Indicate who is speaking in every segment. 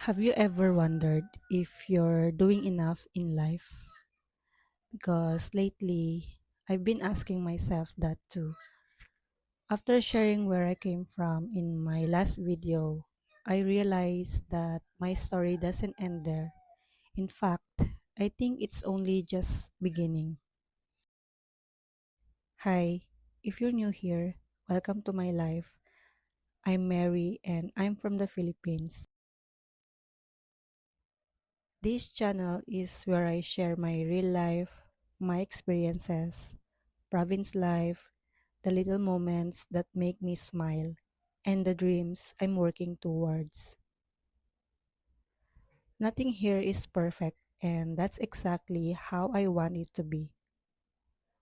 Speaker 1: Have you ever wondered if you're doing enough in life? Because lately, I've been asking myself that too. After sharing where I came from in my last video, I realized that my story doesn't end there. In fact, I think it's only just beginning. Hi, if you're new here, welcome to my life. I'm Mary and I'm from the Philippines. This channel is where I share my real life, my experiences, province life, the little moments that make me smile, and the dreams I'm working towards. Nothing here is perfect, and that's exactly how I want it to be.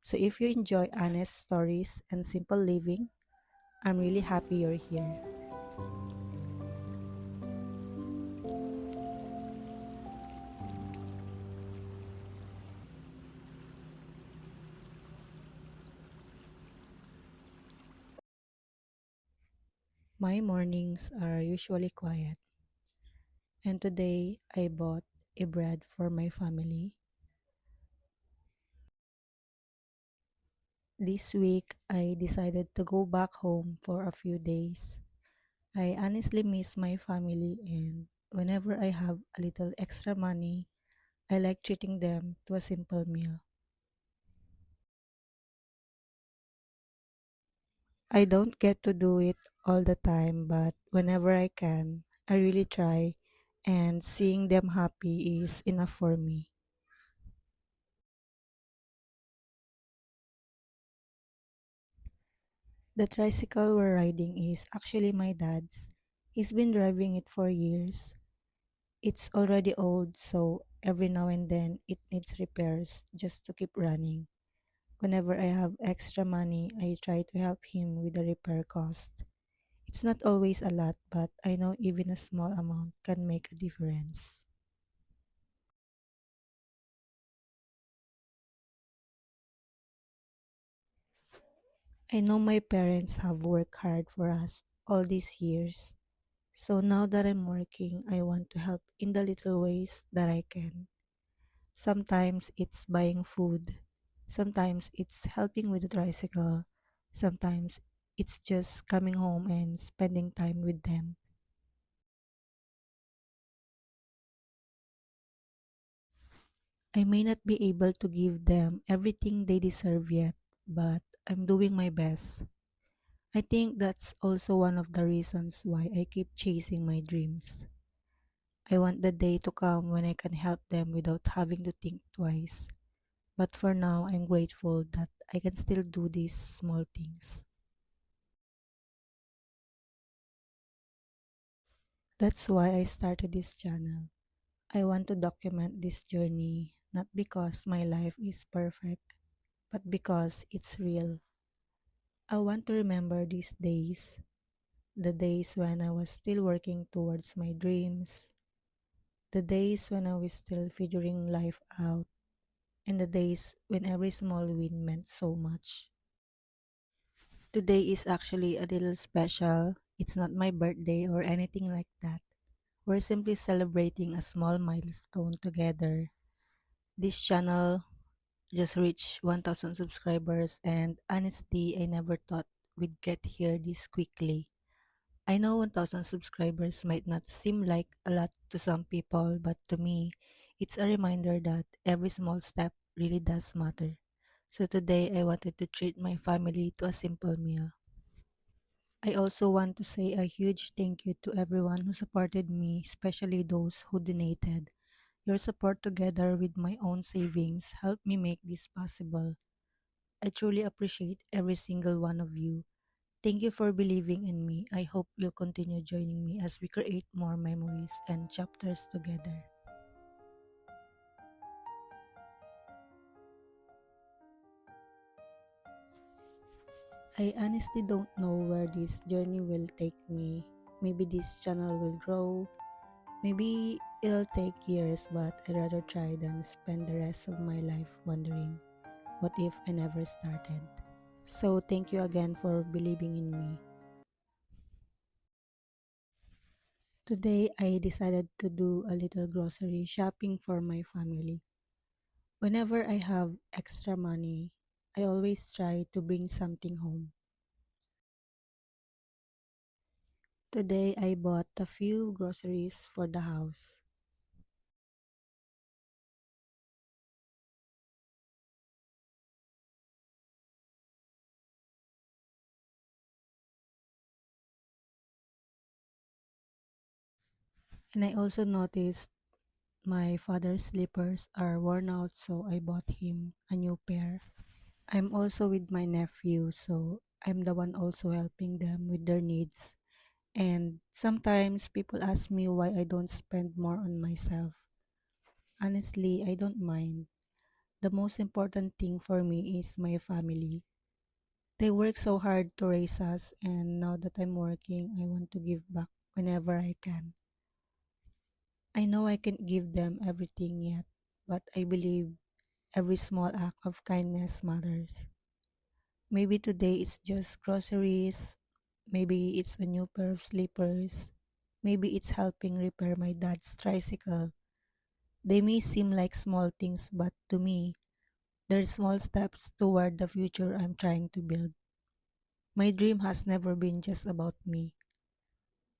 Speaker 1: So if you enjoy honest stories and simple living, I'm really happy you're here. My mornings are usually quiet, and today I bought a bread for my family. This week, I decided to go back home for a few days. I honestly miss my family, and whenever I have a little extra money, I like treating them to a simple meal. I don't get to do it all the time, but whenever I can, I really try, and seeing them happy is enough for me. The tricycle we're riding is actually my dad's. He's been driving it for years. It's already old, so every now and then it needs repairs just to keep running. Whenever I have extra money, I try to help him with the repair cost. It's not always a lot, but I know even a small amount can make a difference. I know my parents have worked hard for us all these years. So now that I'm working, I want to help in the little ways that I can. Sometimes it's buying food. Sometimes it's helping with the tricycle. Sometimes it's just coming home and spending time with them. I may not be able to give them everything they deserve yet, but I'm doing my best. I think that's also one of the reasons why I keep chasing my dreams. I want the day to come when I can help them without having to think twice. But for now, I'm grateful that I can still do these small things. That's why I started this channel. I want to document this journey not because my life is perfect, but because it's real. I want to remember these days, the days when I was still working towards my dreams, the days when I was still figuring life out, and the days when every small win meant so much. Today is actually a little special. It's not my birthday or anything like that. We're simply celebrating a small milestone together. This channel just reached 1,000 subscribers, and honestly, I never thought we'd get here this quickly. I know 1,000 subscribers might not seem like a lot to some people, but to me, it's a reminder that every small step really does matter. So today, I wanted to treat my family to a simple meal. I also want to say a huge thank you to everyone who supported me, especially those who donated. Your support together with my own savings helped me make this possible. I truly appreciate every single one of you. Thank you for believing in me. I hope you'll continue joining me as we create more memories and chapters together. I honestly don't know where this journey will take me. Maybe this channel will grow. Maybe it'll take years, but I'd rather try than spend the rest of my life wondering, what if I never started? So thank you again for believing in me. Today, I decided to do a little grocery shopping for my family. Whenever I have extra money, I always try to bring something home. Today, I bought a few groceries for the house. And I also noticed my father's slippers are worn out, so I bought him a new pair. I'm also with my nephew, so I'm the one also helping them with their needs. And sometimes people ask me why I don't spend more on myself. Honestly, I don't mind. The most important thing for me is my family. They work so hard to raise us, and now that I'm working, I want to give back whenever I can. I know I can't give them everything yet, but I believe every small act of kindness matters. Maybe today it's just groceries, maybe it's a new pair of slippers, maybe it's helping repair my dad's tricycle. They may seem like small things, but to me, they're small steps toward the future I'm trying to build. My dream has never been just about me.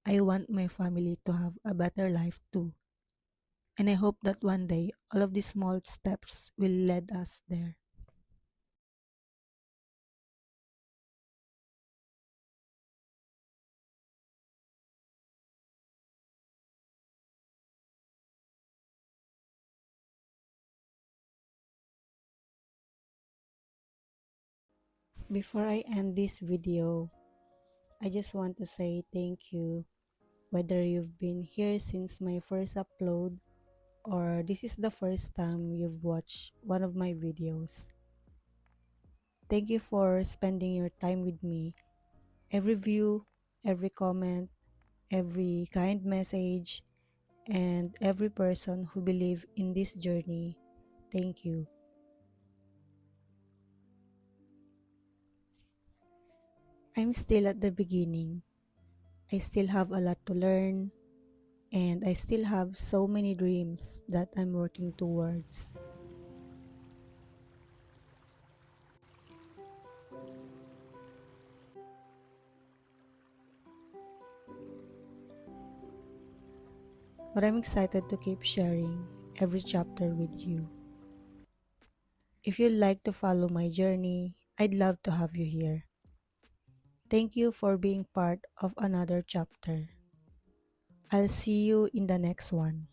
Speaker 1: I want my family to have a better life too. And I hope that one day all of these small steps will lead us there. Before I end this video, I just want to say thank you. Whether you've been here since my first upload or this is the first time you've watched one of my videos, thank you for spending your time with me. Every view, every comment, every kind message, and every person who believe in this journey, thank you. I'm still at the beginning. I still have a lot to learn, and I still have so many dreams that I'm working towards. But I'm excited to keep sharing every chapter with you. If you'd like to follow my journey, I'd love to have you here. Thank you for being part of another chapter. I'll see you in the next one.